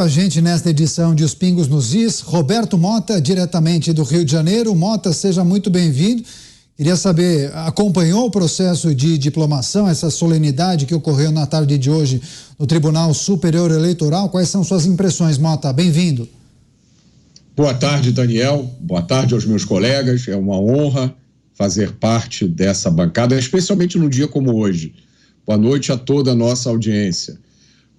A gente nesta edição de Os Pingos nos Is, Roberto Mota, diretamente do Rio de Janeiro. Mota, seja muito bem-vindo. Queria saber, acompanhou o processo de diplomação, essa solenidade que ocorreu na tarde de hoje no Tribunal Superior Eleitoral? Quais são suas impressões, Mota? Bem-vindo. Boa tarde, Daniel. Boa tarde aos meus colegas. É uma honra fazer parte dessa bancada, especialmente num dia como hoje. Boa noite a toda a nossa audiência.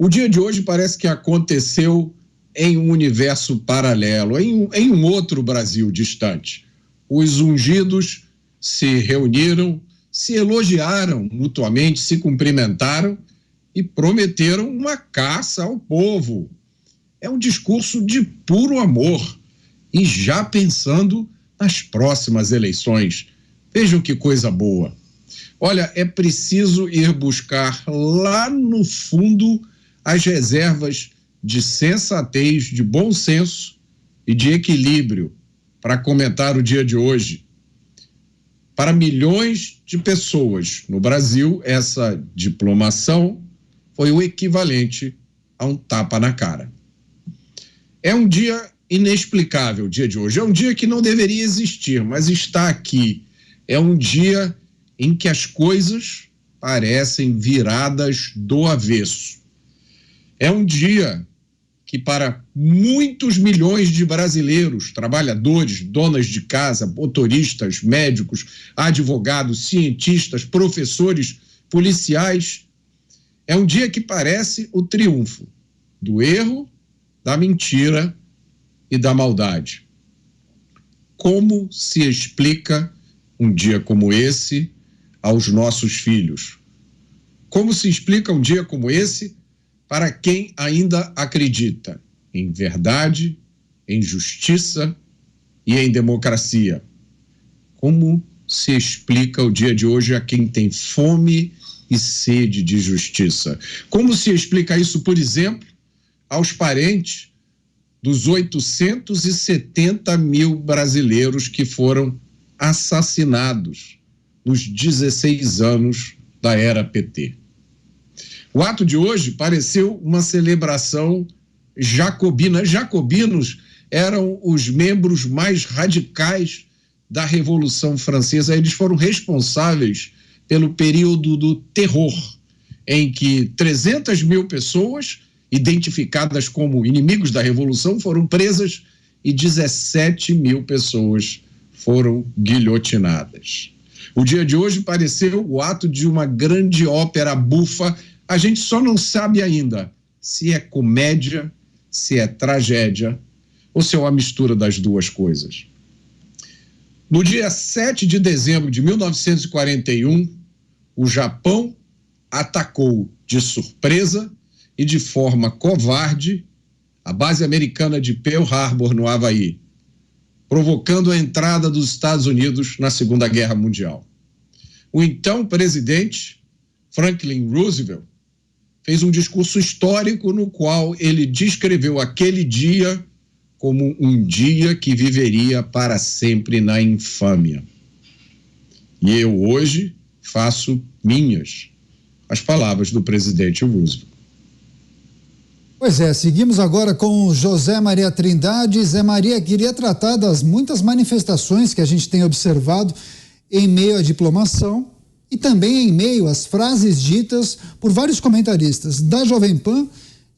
O dia de hoje parece que aconteceu em um universo paralelo, em um outro Brasil distante. Os ungidos se reuniram, se elogiaram mutuamente, se cumprimentaram e prometeram uma caça ao povo. É um discurso de puro amor e já pensando nas próximas eleições. Vejam que coisa boa. Olha, é preciso ir buscar lá no fundo as reservas de sensatez, de bom senso e de equilíbrio para comentar o dia de hoje. Para milhões de pessoas no Brasil, essa diplomação foi o equivalente a um tapa na cara. É um dia inexplicável, o dia de hoje. É um dia que não deveria existir, mas está aqui. É um dia em que as coisas parecem viradas do avesso. É um dia que para muitos milhões de brasileiros, trabalhadores, donas de casa, motoristas, médicos, advogados, cientistas, professores, policiais, é um dia que parece o triunfo do erro, da mentira e da maldade. Como se explica um dia como esse aos nossos filhos? Como se explica um dia como esse para quem ainda acredita em verdade, em justiça e em democracia? Como se explica o dia de hoje a quem tem fome e sede de justiça? Como se explica isso, por exemplo, aos parentes dos 870 mil brasileiros que foram assassinados nos 16 anos da era PT? O ato de hoje pareceu uma celebração jacobina. Jacobinos eram os membros mais radicais da Revolução Francesa. Eles foram responsáveis pelo período do terror, em que 300 mil pessoas, identificadas como inimigos da Revolução, foram presas e 17 mil pessoas foram guilhotinadas. O dia de hoje pareceu o ato de uma grande ópera bufa. A gente só não sabe ainda se é comédia, se é tragédia ou se é uma mistura das duas coisas. No dia 7 de dezembro de 1941, o Japão atacou de surpresa e de forma covarde a base americana de Pearl Harbor, no Havaí, provocando a entrada dos Estados Unidos na Segunda Guerra Mundial. O então presidente Franklin Roosevelt fez um discurso histórico no qual ele descreveu aquele dia como um dia que viveria para sempre na infâmia. E eu hoje faço minhas as palavras do presidente Roosevelt. Pois é, seguimos agora com José Maria Trindade. Zé Maria, queria tratar das muitas manifestações que a gente tem observado em meio à diplomação e também em meio às frases ditas por vários comentaristas da Jovem Pan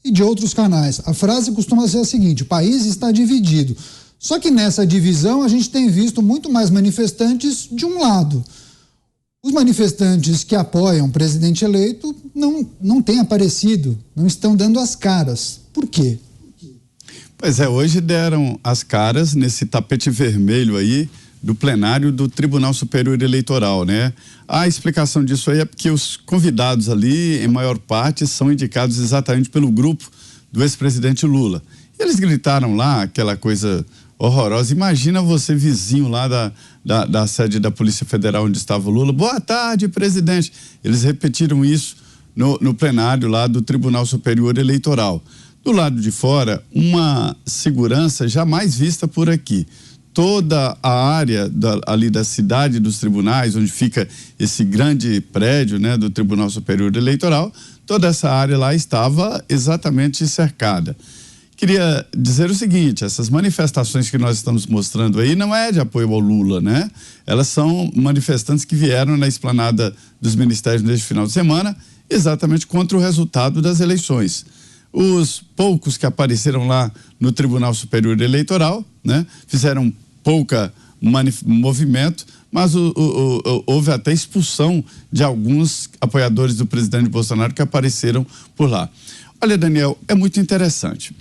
e de outros canais. A frase costuma ser a seguinte: o país está dividido. Só que nessa divisão a gente tem visto muito mais manifestantes de um lado. Os manifestantes que apoiam o presidente eleito não têm aparecido, não estão dando as caras. Por quê? Pois é, hoje deram as caras nesse tapete vermelho aí do plenário do Tribunal Superior Eleitoral, né? A explicação disso aí é porque os convidados ali, em maior parte, são indicados exatamente pelo grupo do ex-presidente Lula. E eles gritaram lá aquela coisa horrorosa. Imagina você vizinho lá da sede da Polícia Federal onde estava o Lula. Boa tarde, presidente. Eles repetiram isso no plenário lá do Tribunal Superior Eleitoral. Do lado de fora, uma segurança jamais vista por aqui. Toda a área ali da cidade dos tribunais, onde fica esse grande prédio, né, do Tribunal Superior Eleitoral, toda essa área lá estava exatamente cercada. queria dizer o seguinte: essas manifestações que nós estamos mostrando aí não é de apoio ao Lula, né? Elas são manifestantes que vieram na esplanada dos ministérios neste final de semana, exatamente contra o resultado das eleições. Os poucos que apareceram lá no Tribunal Superior Eleitoral, né, fizeram pouca movimento, mas houve até expulsão de alguns apoiadores do presidente Bolsonaro que apareceram por lá. Olha, Daniel, é muito interessante.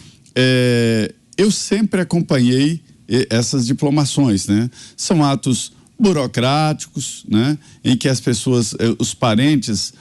Eu sempre acompanhei essas diplomações, né? São atos burocráticos, né? Em que as pessoas, os parentes,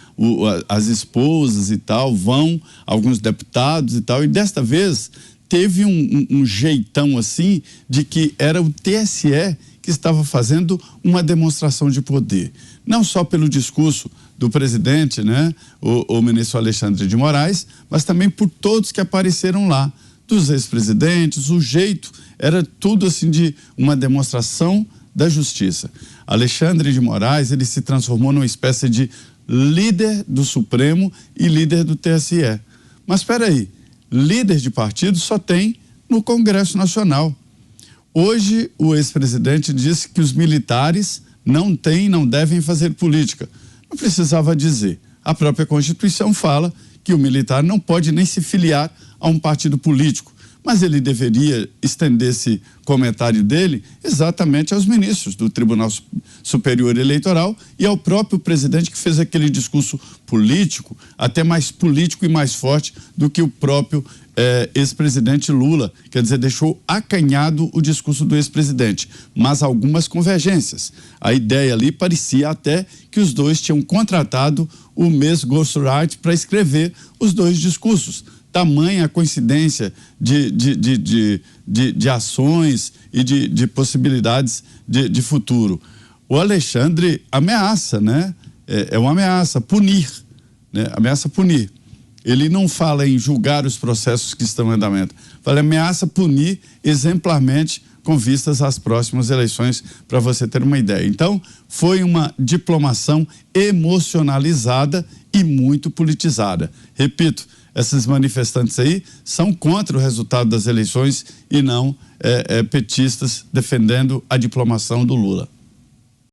as esposas e tal, vão, alguns deputados e tal, e desta vez teve um jeitão assim de que era o TSE que estava fazendo uma demonstração de poder. Não só pelo discurso do presidente, né? O ministro Alexandre de Moraes, mas também por todos que apareceram lá, dos ex-presidentes. O jeito era tudo assim de uma demonstração da justiça. Alexandre de Moraes, ele se transformou numa espécie de líder do Supremo e líder do TSE. Mas espera aí, líder de partido só tem no Congresso Nacional. Hoje, o ex-presidente disse que os militares não devem fazer política. Não precisava dizer. A própria Constituição fala que o militar não pode nem se filiar a um partido político, mas ele deveria estender esse comentário dele exatamente aos ministros do Tribunal Superior Eleitoral e ao próprio presidente, que fez aquele discurso político, até mais político e mais forte do que o próprio ex-presidente Lula. Quer dizer, deixou acanhado o discurso do ex-presidente, mas algumas convergências. A ideia ali parecia até que os dois tinham contratado o mesmo ghostwriter para escrever os dois discursos. Tamanha a coincidência de ações e de possibilidades de futuro. O Alexandre ameaça, né? É uma ameaça, punir, né? Ameaça punir. Ele não fala em julgar os processos que estão em andamento, fala ameaça punir exemplarmente com vistas às próximas eleições, para você ter uma ideia. Então, foi uma diplomação emocionalizada e muito politizada. Repito, esses manifestantes aí são contra o resultado das eleições e não petistas defendendo a diplomação do Lula.